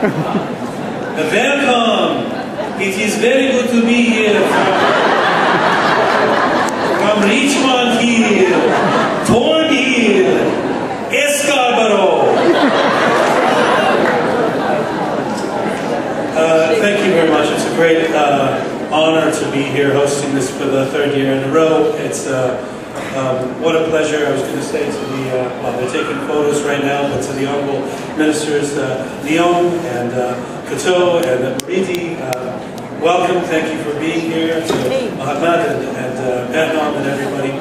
Welcome. It is very good to be here from Richmond Hill, Thornhill, Escarborough. Thank you very much. It's a great honor to be here hosting this for the third year in a row. It's what a pleasure. I was going to say to the, well, they're taking photos right now, but to the Honorable Ministers Leon and Kato and Riti, welcome. Thank you for being here. To Mahatma and Vietnam and everybody.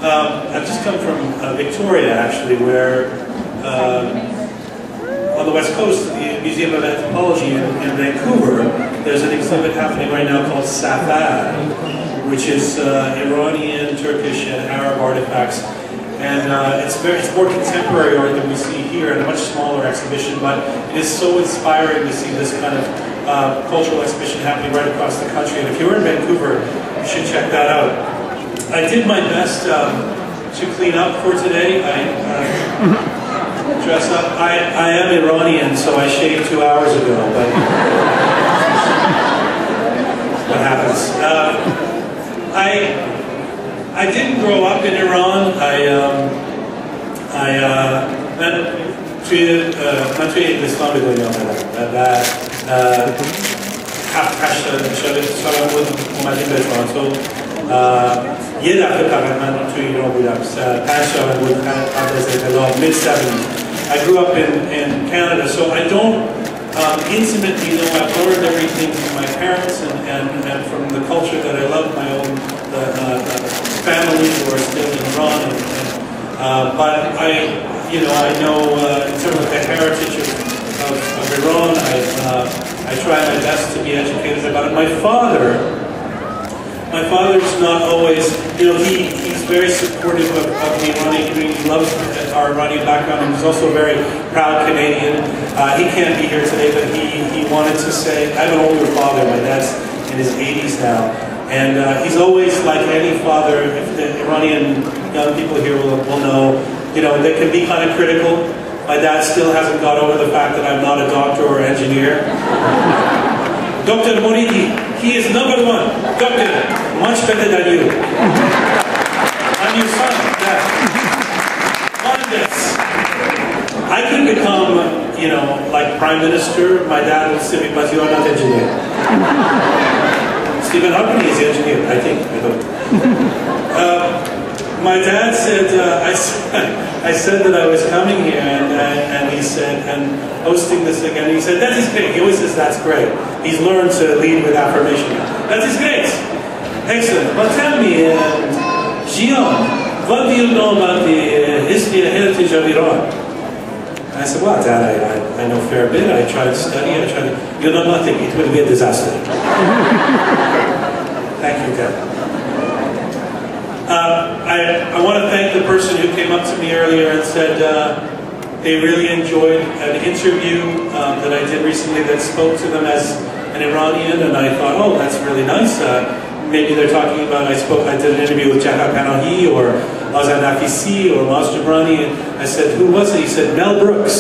I've just come from Victoria, actually, where on the West Coast, the Museum of Anthropology in Vancouver, there's an exhibit happening right now called Safad, which is Iranian, Turkish, and Arab artifacts. And it's more contemporary art than we see here, and a much smaller exhibition, but it is so inspiring to see this kind of cultural exhibition happening right across the country. And if you're in Vancouver, you should check that out. I did my best to clean up for today. Dress up. I am Iranian, so I shaved 2 hours ago, but what happens? I didn't grow up in Iran. من توی انگلستان به دنیا آمدم و 7-8 سالم بود اومدیم به تورنتو. یه دفعه فقط من توی ایران بودم. 5 سالم بود قبل از انقلاب. mid-70s. I grew up in Canada, so I don't intimately know. I've learned everything from my parents and from the culture that I love, my own families who are still in Iran. But I know in terms of the heritage of Iran, I try my best to be educated about it. My father's not always, he's very supportive of the Iranian community. He loves our Iranian background, and he's also a very proud Canadian. He can't be here today, but he wanted to say, I have an older father, my dad's in his 80s now, and he's always, like any father, if the Iranian young people here will know, they can be kind of critical. My dad still hasn't got over the fact that I'm not a doctor or engineer. Dr. Moridi, he is #1. Doctor, much better than you. I'm your son, Dad. Wonders. I could become, like Prime Minister. My dad would say, but you are not engineer. Stephen Hawking is the engineer, I think. I don't. My dad said, I said that I was coming here, and he said, and hosting this again, he said, that is great. He always says, that's great. He's learned to lead with affirmation. That is great. Excellent. But tell me, Jian, what do you know about the history and heritage of Iran? I said, well, Dad, I know a fair bit. I tried to study. You know nothing. It will be a disaster. Thank you, Dad. I want to thank the person who came up to me earlier and said they really enjoyed an interview that I did recently that spoke to them as an Iranian, and I thought, oh, that's really nice. Maybe they're talking about, I did an interview with Jahar Panahi or Azad Nafisi or Maz Jabrani, and I said, who was it? He said, Mel Brooks.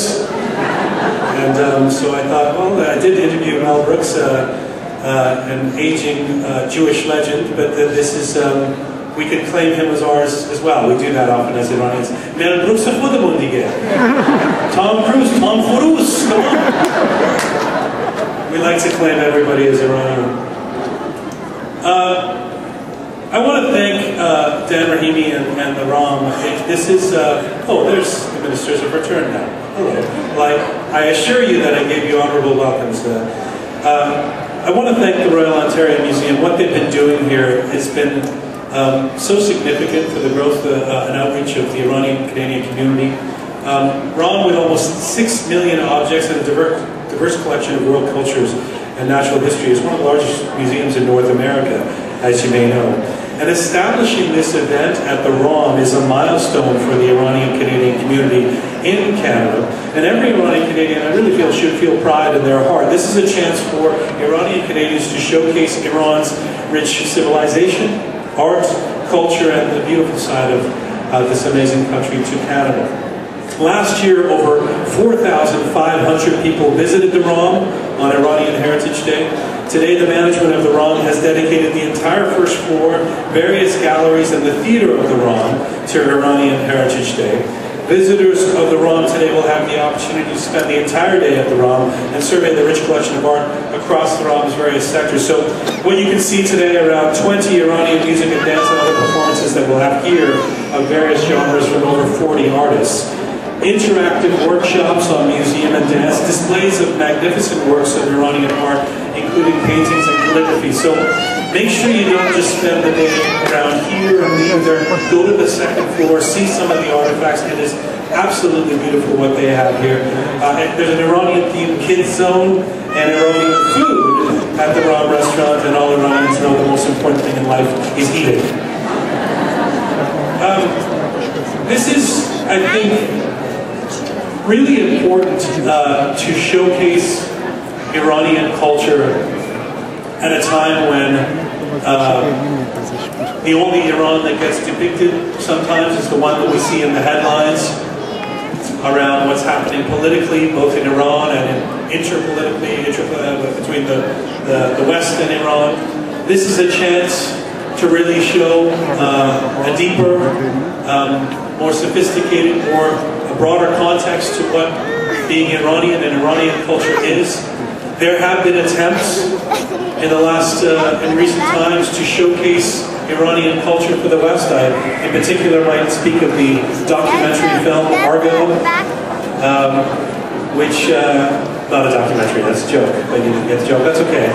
And so I thought, well, I did interview Mel Brooks, an aging Jewish legend, but this is, we could claim him as ours as well. We do that often as Iranians. Mel Brooks خودمون دیگه. Tom Cruise, Tom Cruise, come on. We like to claim everybody as Iranian. I want to thank Dan Rahimi and the Ram. This is, there's the ministers of return now. Hello. I assure you that I gave you honorable welcomes. I want to thank the Royal Ontario Museum. What they've been doing here has been so significant for the growth and outreach of the Iranian Canadian community. Ram, with almost 6 million objects and a diverse collection of world cultures and natural history, is one of the largest museums in North America, as you may know. And establishing this event at the ROM is a milestone for the Iranian Canadian community in Canada. And every Iranian Canadian, I really feel, should feel pride in their heart. This is a chance for Iranian Canadians to showcase Iran's rich civilization, art, culture, and the beautiful side of this amazing country to Canada. Last year, over 4,500 people visited the ROM on Iranian Heritage Day. Today, the management of the ROM has dedicated the entire first floor, various galleries, and the theater of the ROM to Iranian Heritage Day. Visitors of the ROM today will have the opportunity to spend the entire day at the ROM and survey the rich collection of art across the ROM's various sectors. So what you can see today, around 20 Iranian music and dance and other performances that we'll have here of various genres from over 40 artists. Interactive workshops on museum and dance, displays of magnificent works of Iranian art, including paintings and calligraphy. So make sure you don't just spend the day around here and leave there. Go to the second floor, see some of the artifacts. It is absolutely beautiful what they have here. There's an Iranian-themed kids zone and Iranian food at the ROM restaurant, and all Iranians know the most important thing in life is eating. This is, I think, really important to showcase Iranian culture at a time when the only Iran that gets depicted sometimes is the one that we see in the headlines around what's happening politically, both in Iran and interpolitically, between the West and Iran. This is a chance to really show a deeper, more sophisticated, a broader context to what being Iranian and Iranian culture is. There have been attempts in in recent times to showcase Iranian culture for the West. I, in particular, might speak of the documentary film Argo, which, not a documentary, that's a joke, but you didn't get the joke, that's okay.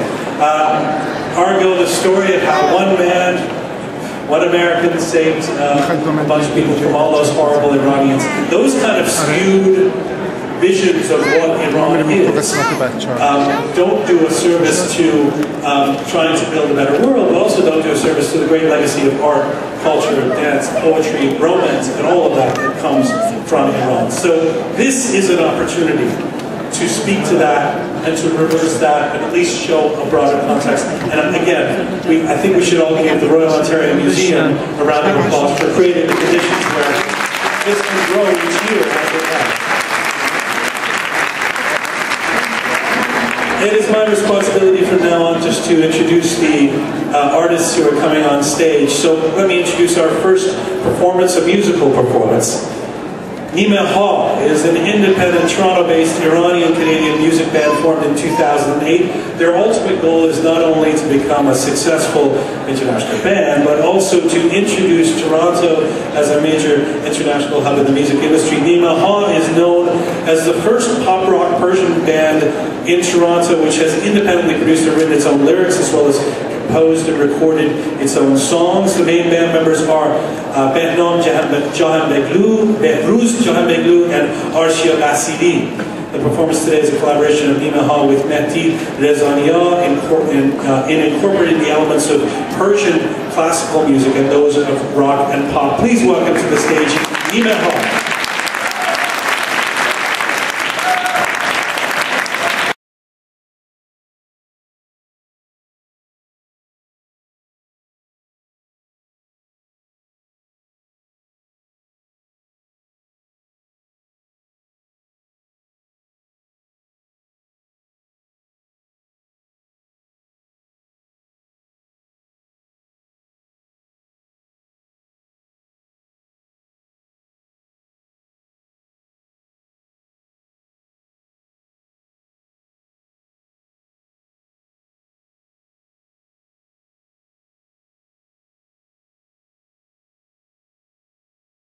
Argo, the story of how one American saved a bunch of people from all those horrible Iranians. Those kind of skewed visions of what Iran is don't do a service to trying to build a better world, but also don't do a service to the great legacy of art, culture, dance, poetry, romance, and all of that that comes from Iran. So this is an opportunity to speak to that and to reverse that and at least show a broader context. And again, I think we should all give the Royal Ontario Museum a round of applause for creating the conditions where this can grow each year as it has. It is my responsibility from now on just to introduce the artists who are coming on stage. So let me introduce our first performance, a musical performance. Nima Ha is an independent Toronto-based Iranian-Canadian music band formed in 2008. Their ultimate goal is not only to become a successful international band, but also to introduce Toronto as a major international hub in the music industry. Nima Ha is known as the first pop-rock Persian band in Toronto, which has independently produced and written its own lyrics, as well as composed and recorded its own songs. The main band members are Behnam Jahanbeglu, Behruz Jahanbeglu, and Arshia Basidi. The performance today is a collaboration of Nima Ha with Mehdi Rezania in incorporating the elements of Persian classical music and those of rock and pop. Please welcome to the stage Nima Ha.